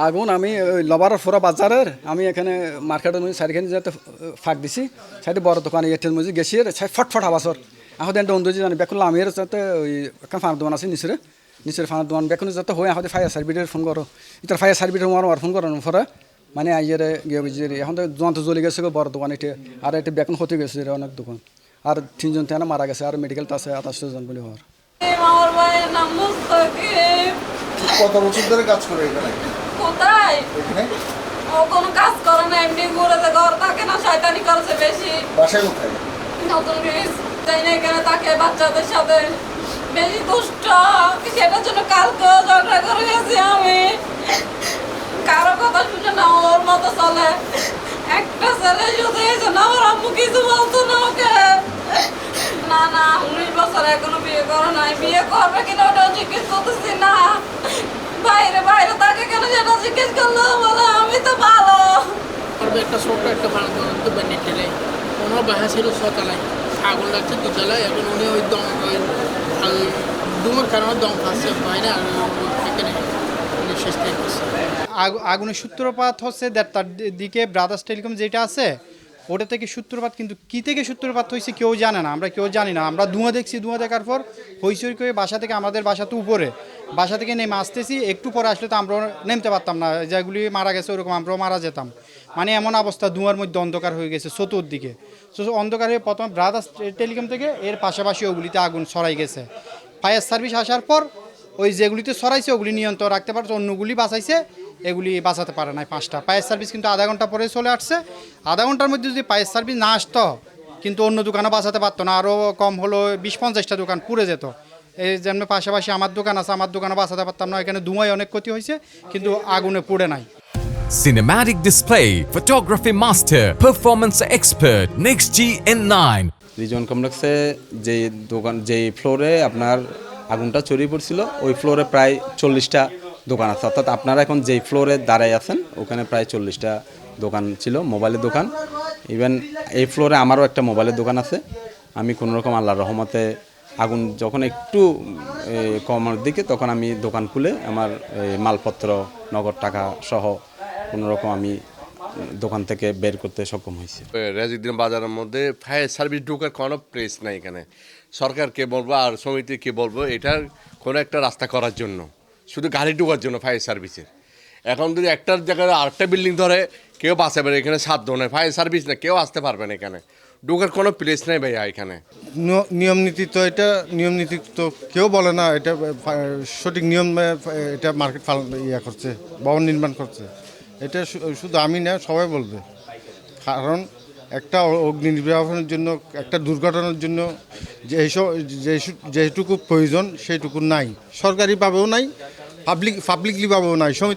আগুন আমি লবার ফোরা বাজারের আমি এখানে মার্কেটের মধ্যে সাইডখানে যাতে ফাঁক দিছি সাইডে বড় দোকানে এটির মধ্যে গেছি ফটফট আবাসর এখন একটা অন্ধজি জানি বেকুল আমি যাতে ওই একটা ফানার দোকান আছে নিচের ফানার দোকান বেকুন যাতে হয়ে এখন ফায়ার সার্ভিসের ফোন করো ইতার ফায়ার সার্ভিসের আমার ফোন করানোর পরে মানে আইয়ের গিয়ে এখন তো যন্ত্র জ্বলে গেছে বড় দোকান এটি আর এটি বেকুন ক্ষতি গেছে অনেক দোকান আর 3 জন তেনা মারা গেছে আর মেডিকেল আছে 28 জন বলে হওয়ার। আমার ভাইয়ের নাম মুস্তাকিম। কত বছর ধরে কাজ করে এখানে? কোথায়? এখানে ও কোনো কাজ করে না, এমনি ঘুরেতে ঘর থাকে না, শয়তানি করছে বেশি। বাসায় কোথায়? নতুন ব্রিজ তাই না, এখানে থাকে বাচ্চাদের সাথে বেশি দুষ্ট। সেটার জন্য কালকে ঝগড়া করে গেছি আমি। কারো কথা শুনে না, ওর মতো চলে। একটা ছেলে শুধু এই জন্য আমার আম্মু কিছু বলতো না ওকে। না না 19 বছর এখনো বিয়ে করে নাই, বিয়ে করবে কিনা ওটাও জিজ্ঞেস করতেছি না। বাইরে বাইরে তাকে কেন সেটা জিজ্ঞেস করলো, বলে আমি তো ভালো। একটা ছোট্ট একটা ভাড়া তো বানিয়ে ঠেলে ওনার বাসা ছিল ছতলায়, আগুন লাগছে দুতলায়। এখন উনি ওই দম ডুমোর কারণে দম খাচ্ছে বাইরে, আর এখানে শেষ থেকে আগুনের সূত্রপাত হচ্ছে 1:30টার দিকে ব্রাদার্স টেলিকম যেটা আছে ওটা থেকে সূত্রপাত, কিন্তু কী থেকে সূত্রপাত হয়েছে কেউ জানে না, আমরা কেউ জানি না। আমরা ধোঁয়া দেখছি, ধোঁয়া দেখার পর হইচই করে বাসা থেকে, আমাদের বাসা তো উপরে, বাসা থেকে নেমে আসতেছি। একটু পরে আসলে তো আমরাও নেমতে পারতাম না, যেগুলি মারা গেছে ওরকম আমরাও মারা যেতাম। মানে এমন অবস্থা, ধোঁয়ার মধ্যে অন্ধকার হয়ে গেছে চতুর্দিকে। অন্ধকার হয়ে প্রথম ব্রাদার্স টেলিকম থেকে এর পাশাপাশি ওগুলিতে আগুন ছড়াই গেছে। ফায়ার সার্ভিস আসার পর ওই যেগুলিতে ছড়াইছে ওগুলি নিয়ন্ত্রণ রাখতে পারছে, অন্যগুলি বাঁচাইছে, এগুলি বাঁচাতে পারে নাই 5টা। ফায়ার সার্ভিস কিন্তু আধা ঘন্টা পরে চলে আসছে। আধা ঘন্টার মধ্যে যদি ফায়ার সার্ভিস না আসতো কিন্তু অন্য দোকানও বাঁচাতে পারতো না, আরও কম হলো 20-50টা দোকান পুড়ে যেত। এই যেমন পাশাপাশি আমার দোকান আছে, আমার দোকানও বাঁচাতে পারতাম না। এখানে ধোঁয়ায় অনেক ক্ষতি হয়েছে, কিন্তু আগুনে পুড়ে নাই। Cinematic display, photography master, performance expert, NextG N9. Reason কমপ্লেক্সে যেই ফ্লোরে আপনার আগুনটা ছড়িয়ে পড়ছিল ওই ফ্লোরে প্রায় 40টা দোকান আছে। অর্থাৎ আপনারা এখন যেই ফ্লোরে দাঁড়ায় আছেন ওখানে প্রায় 40টা দোকান ছিল, মোবাইলের দোকান। ইভেন এই ফ্লোরে আমারও একটা মোবাইলের দোকান আছে। আমি কোনোরকম আল্লাহর রহমতে আগুন যখন একটু কমার দিকে তখন আমি দোকান খুলে আমার মালপত্র, নগদ টাকা সহ কোনোরকম আমি দোকান থেকে বের করতে সক্ষম হয়েছে। রাজউদ্দিন বাজারের মধ্যে ফায়ার সার্ভিস ঢোকার কোনো প্লেস নাই এখানে। সরকারকে বলবো আর সমিতিকে বলবো এটার কোনো একটা রাস্তা করার জন্য, শুধু গাড়ি ঢোকার জন্য ফায়ার সার্ভিসের। এখন যদি একটার জায়গায় আরেকটা বিল্ডিং ধরে কেউ বাঁচাবে না, এখানে সাধ্য নেই, ফায়ার সার্ভিস না, কেউ আসতে পারবে না এখানে, ঢোকার কোনো প্লেস নেই ভাইয়া এখানে। নিয়ম নীতি তো এটা নিয়ম নীতি তো কেউ বলে না, এটা সঠিক নিয়ম। এটা মার্কেট ইয়া করছে, ভবন নির্মাণ করছে, এটা শুধু আমি না সবাই বলবে। কারণ একটা অগ্নি নির্বাপনের জন্য, একটা দুর্ঘটনার জন্য যেটুকু প্রয়োজন সেইটুকু নাই, সরকারিভাবেও নাই, পাবলিকলিভাবেও নাই, সমিতি